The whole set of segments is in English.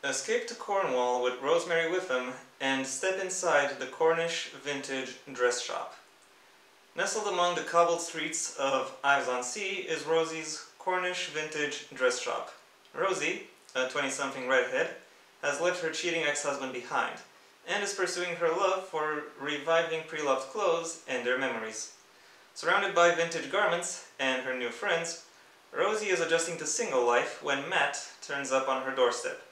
Escape to Cornwall with Rosemary with him and step inside the Cornish vintage dress shop. Nestled among the cobbled streets of Ives-on-Sea is Rosie's Cornish vintage dress shop. Rosie, a 20-something redhead, has left her cheating ex-husband behind and is pursuing her love for reviving pre-loved clothes and their memories. Surrounded by vintage garments and her new friends, Rosie is adjusting to single life when Matt turns up on her doorstep.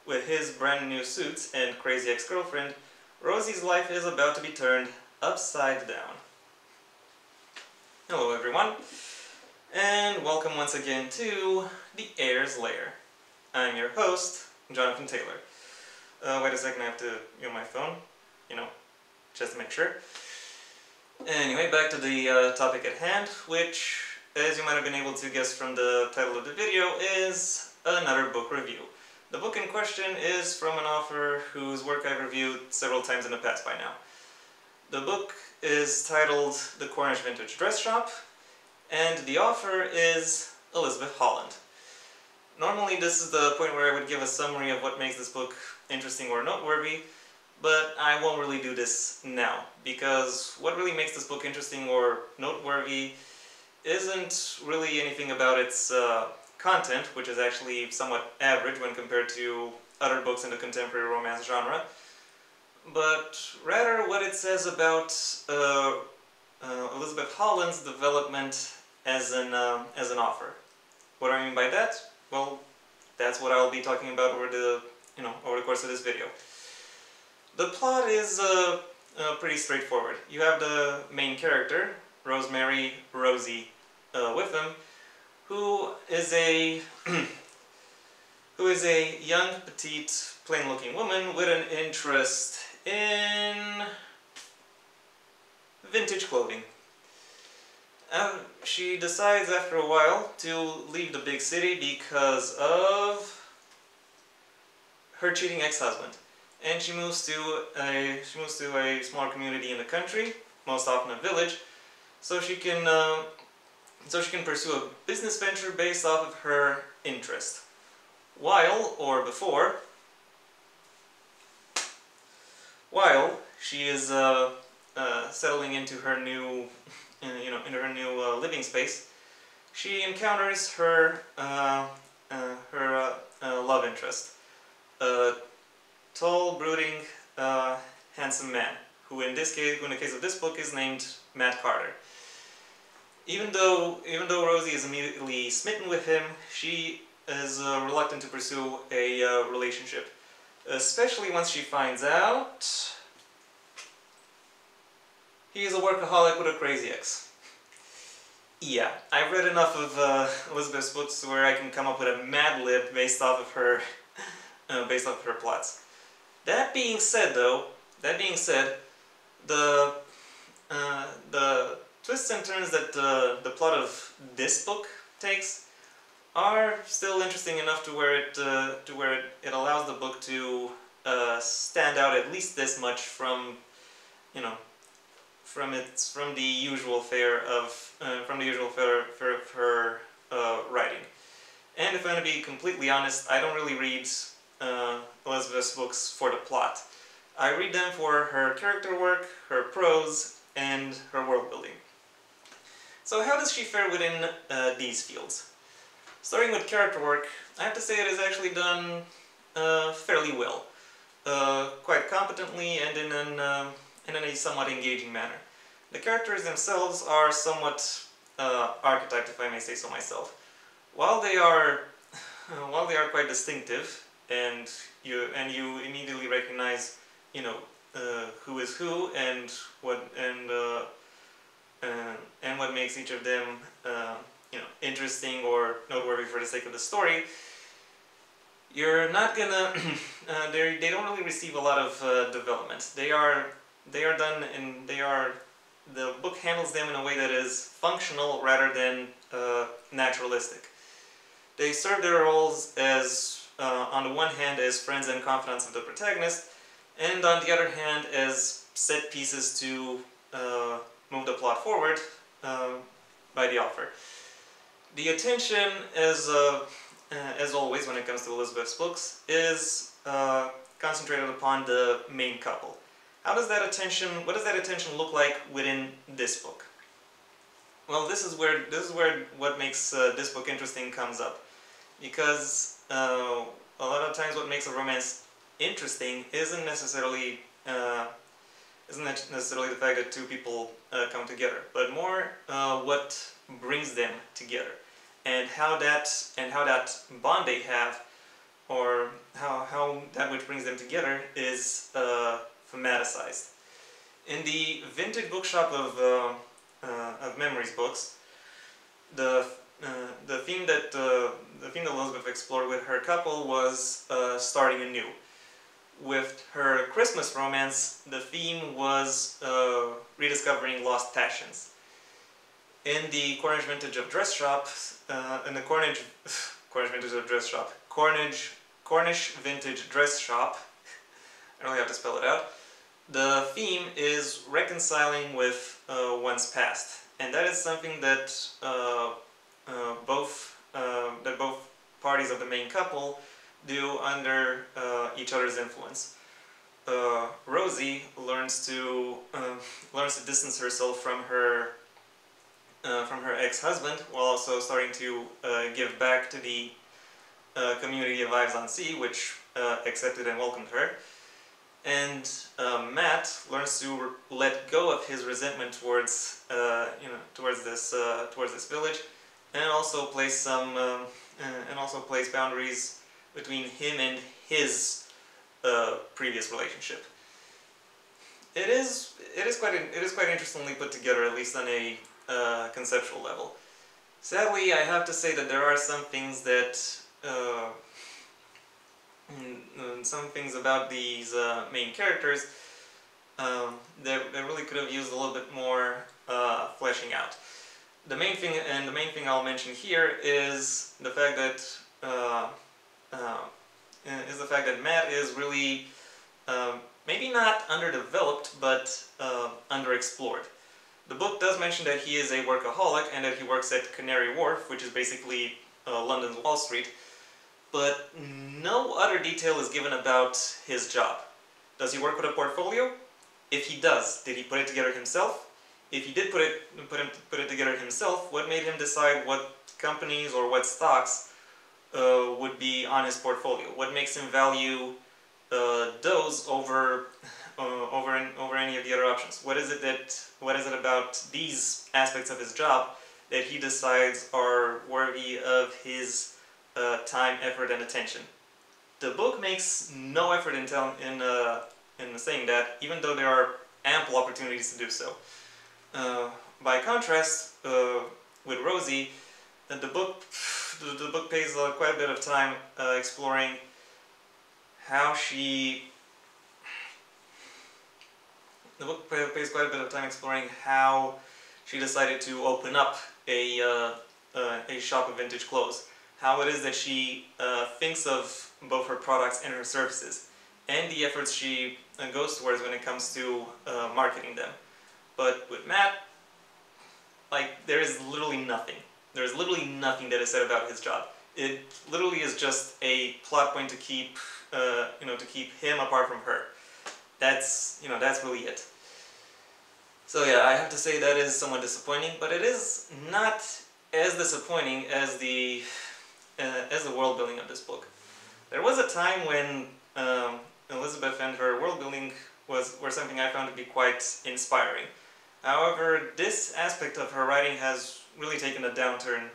With his brand new suits and crazy ex-girlfriend, Rosie's life is about to be turned upside down. Hello everyone, and welcome once again to the Heir's Lair. I'm your host, Jonathan Taylor. Wait a second, I have to my phone, just to make sure. Anyway, back to the topic at hand, which, as you might have been able to guess from the title of the video, is another book review. The book in question is from an author whose work I've reviewed several times in the past by now. The book is titled The Cornish Vintage Dress Shop, and the author is Elizabeth Holland. Normally this is the point where I would give a summary of what makes this book interesting or noteworthy, but I won't really do this now, because what really makes this book interesting or noteworthy isn't really anything about its content, which is actually somewhat average when compared to other books in the contemporary romance genre, but rather what it says about Elizabeth Holland's development as an author. What do I mean by that? Well, that's what I'll be talking about over the course of this video. The plot is pretty straightforward. You have the main character, Rosemary, Rosie, with him, who is a young, petite, plain-looking woman with an interest in vintage clothing. She decides after a while to leave the big city because of her cheating ex-husband, and she moves to a small community in the country, most often a village, so she can pursue a business venture based off of her interest. While she is settling into her new living space, she encounters her love interest, a tall, brooding, handsome man, who in the case of this book is named Matt Carter. Even though Rosie is immediately smitten with him, she is reluctant to pursue a relationship, especially once she finds out he is a workaholic with a crazy ex. Yeah, I've read enough of Elizabeth's books where I can come up with a Mad Lib based off of her plots. That being said, the twists and turns that the plot of this book takes are still interesting enough to where it allows the book to stand out at least this much from the usual fare of her writing. And if I'm going to be completely honest, I don't really read Elizabeth's books for the plot. I read them for her character work, her prose, and her world building. So how does she fare within these fields? Starting with character work, I have to say it is actually done fairly well, quite competently and in a somewhat engaging manner. The characters themselves are somewhat archetyped, if I may say so myself. While they are quite distinctive, and you immediately recognize who is who and what makes each of them interesting or noteworthy for the sake of the story, you're not gonna they don't really receive a lot of development. The book handles them in a way that is functional rather than naturalistic. They serve their roles as, on the one hand, as friends and confidants of the protagonist, and on the other hand, as set pieces to move the plot forward by the author. The attention as as always when it comes to Elizabeth's books, is concentrated upon the main couple. What does that attention look like within this book? Well, this is where what makes this book interesting comes up, because a lot of times what makes a romance interesting isn't necessarily the fact that two people come together, but more what brings them together, and how that bond they have, or how that which brings them together is thematicized. In the vintage bookshop of Memories books, the theme that Elizabeth explored with her couple was starting anew. With her Christmas romance, the theme was rediscovering lost passions. In the Cornish vintage of dress shop, Cornish vintage dress shop, I really have to spell it out. The theme is reconciling with one's past, and that is something that both parties of the main couple do under each other's influence. Rosie learns to distance herself from her ex-husband, while also starting to give back to the community of Ives on Sea, which accepted and welcomed her. And Matt learns to let go of his resentment towards this village, and also place boundaries between him and his previous relationship. It is quite interestingly put together, at least on a conceptual level. Sadly, I have to say that there are some things about these main characters that really could have used a little bit more fleshing out. The main thing I'll mention here is the fact that Matt is really maybe not underdeveloped, but underexplored. The book does mention that he is a workaholic and that he works at Canary Wharf, which is basically London's Wall Street, but no other detail is given about his job. Does he work with a portfolio? If he does, did he put it together himself? If he did put it together himself, what made him decide what companies or what stocks would be on his portfolio? What makes him value those over any of the other options? What is it about these aspects of his job that he decides are worthy of his time, effort, and attention? The book makes no effort in saying that, even though there are ample opportunities to do so. By contrast, with Rosie, the book pays quite a bit of time exploring how she. The book pays quite a bit of time exploring how she decided to open up a shop of vintage clothes. How it is that she thinks of both her products and her services, and the efforts she goes towards when it comes to marketing them. But with Matt, there is literally nothing. There is literally nothing that is said about his job. It literally is just a plot point to keep him apart from her. That's really it. So yeah, I have to say that is somewhat disappointing, but it is not as disappointing as the world building of this book. There was a time when Elizabeth and her world building were something I found to be quite inspiring. However, this aspect of her writing has really taken a downturn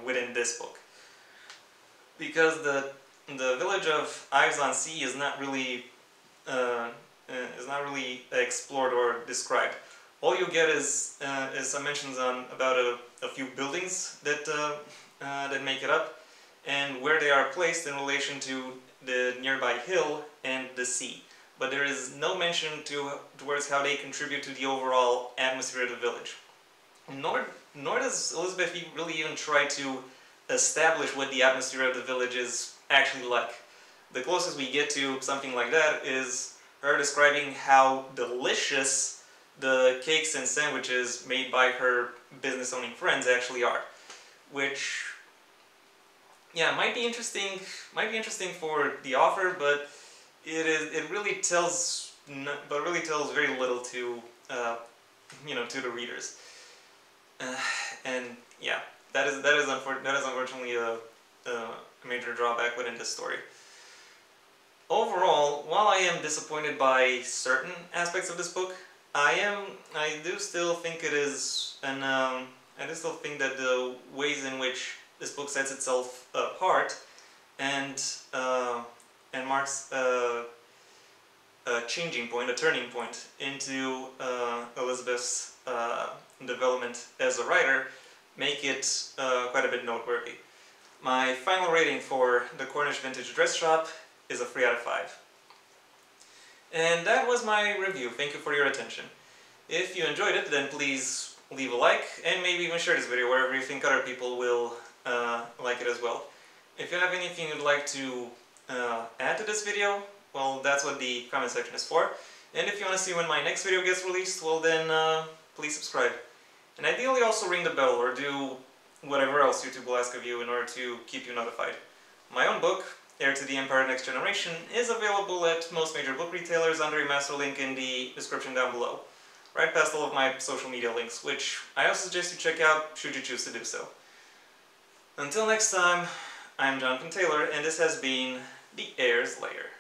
within this book, because the village of Ives on Sea is not really explored or described. All you get is some mentions about a few buildings that make it up, and where they are placed in relation to the nearby hill and the sea. But there is no mention towards how they contribute to the overall atmosphere of the village. Nor does Elizabeth really even try to establish what the atmosphere of the village is actually like. The closest we get to something like that is her describing how delicious the cakes and sandwiches made by her business-owning friends actually are, which yeah, might be interesting for the author, but it really tells very little to to the readers. And yeah, that is unfortunately a major drawback within this story. Overall, while I am disappointed by certain aspects of this book, I do still think it is I do still think that the ways in which this book sets itself apart and marks a changing point, a turning point into Elizabeth's development as a writer, make it quite a bit noteworthy. My final rating for the Cornish Vintage Dress Shop is a 3 out of 5. And that was my review. Thank you for your attention. If you enjoyed it, then please leave a like and maybe even share this video wherever you think other people will like it as well. If you have anything you'd like to add to this video, well, that's what the comment section is for. And if you want to see when my next video gets released, well then please subscribe. And ideally also ring the bell or do whatever else YouTube will ask of you in order to keep you notified. My own book, Heir to the Empire Next Generation, is available at most major book retailers under a master link in the description down below, right past all of my social media links, which I also suggest you check out should you choose to do so. Until next time, I'm Jonathan Taylor, and this has been the Heir's Lair.